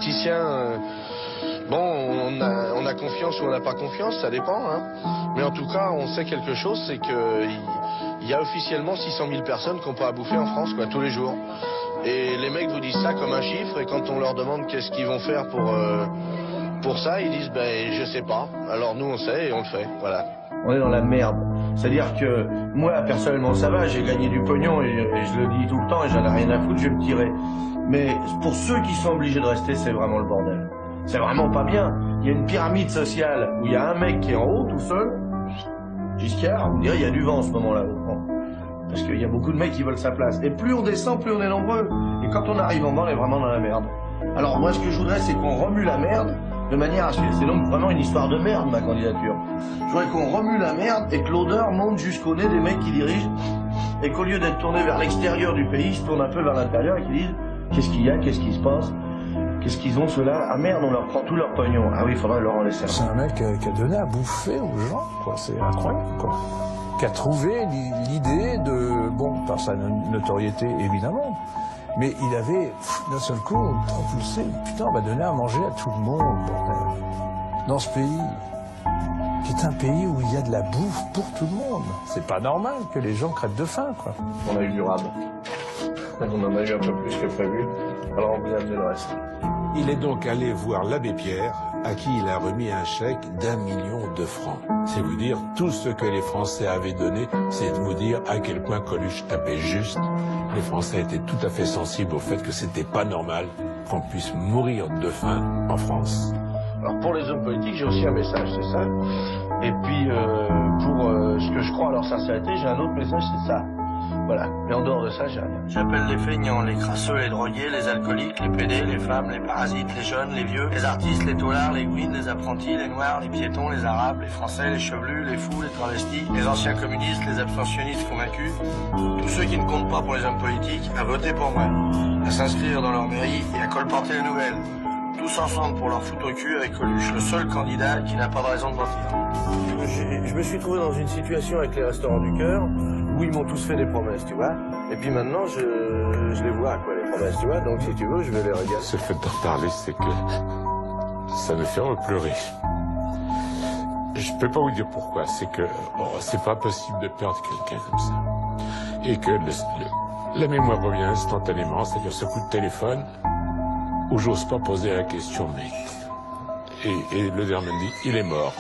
politiciens, bon, on a confiance ou on n'a pas confiance, ça dépend. Hein. Mais en tout cas, on sait quelque chose, c'est qu'il y a officiellement 600 000 personnes qui n'ont pas à bouffer en France, quoi, tous les jours. Et les mecs vous disent ça comme un chiffre, et quand on leur demande qu'est-ce qu'ils vont faire pour ça, ils disent, ben, je sais pas. Alors nous, on sait et on le fait, voilà. On est dans la merde. C'est-à-dire que moi, personnellement, ça va, j'ai gagné du pognon et je le dis tout le temps et j'en ai rien à foutre, je vais me tirer. Mais pour ceux qui sont obligés de rester, c'est vraiment le bordel. C'est vraiment pas bien. Il y a une pyramide sociale où il y a un mec qui est en haut tout seul. Giscard, on dirait il y a du vent en ce moment-là. Parce qu'il y a beaucoup de mecs qui veulent sa place. Et plus on descend, plus on est nombreux. Et quand on arrive en bas, on est vraiment dans la merde. Alors moi, ce que je voudrais, c'est qu'on remue la merde de manière à ce que c'est donc vraiment une histoire de merde, ma candidature. Je voudrais qu'on remue la merde et que l'odeur monte jusqu'au nez des mecs qui dirigent et qu'au lieu d'être tournés vers l'extérieur du pays, ils se tournent un peu vers l'intérieur et qu'ils disent qu'est-ce qu'il y a, qu'est-ce qui se passe, qu'est-ce qu'ils ont ceux-là. Ah merde, on leur prend tout leur pognon. Ah oui, il faudrait leur en laisser un. C'est un mec qui a donné à bouffer aux gens, quoi. C'est incroyable, quoi. Qui a trouvé l'idée de, bon, par sa notoriété évidemment, mais il avait d'un seul coup propulsé, putain, on va donner à manger à tout le monde, bordel. Dans ce pays, qui est un pays où il y a de la bouffe pour tout le monde. C'est pas normal que les gens crèvent de faim, quoi. On a eu du rab. On en a eu un peu plus que prévu. Alors on vous a amené le reste. Il est donc allé voir l'abbé Pierre, à qui il a remis un chèque d'1 million de francs. C'est vous dire, tout ce que les Français avaient donné, c'est de vous dire à quel point Coluche tapait juste. Les Français étaient tout à fait sensibles au fait que c'était pas normal qu'on puisse mourir de faim en France. Alors pour les hommes politiques, j'ai aussi un message, c'est ça. Et puis pour ce que je crois à leur sincérité, j'ai un autre message, c'est ça. Voilà. Mais en dehors de ça, j'ai rien. J'appelle les feignants, les crasseux, les drogués, les alcooliques, les pédés, les femmes, les parasites, les jeunes, les vieux, les artistes, les taulards, les gouines, les apprentis, les noirs, les piétons, les arabes, les français, les chevelus, les fous, les travestis, les anciens communistes, les abstentionnistes convaincus, tous ceux qui ne comptent pas pour les hommes politiques, à voter pour moi, à s'inscrire dans leur mairie et à colporter les nouvelles. Tous ensemble pour leur foutre au cul avec Coluche, le seul candidat qui n'a pas de raison de mentir. Je me suis trouvé dans une situation avec les Restaurants du Cœur où ils m'ont tous fait des promesses, tu vois. Et puis maintenant, je les vois, quoi, les promesses, tu vois. Donc si tu veux, je vais les regarder. Ce fait d'en parler, c'est que ça me fait pleurer. Je peux pas vous dire pourquoi. C'est que c'est pas possible de perdre quelqu'un comme ça. Et que la mémoire revient instantanément, c'est-à-dire ce coup de téléphone où j'ose pas poser la question, mec. Et le dernier me dit, il est mort.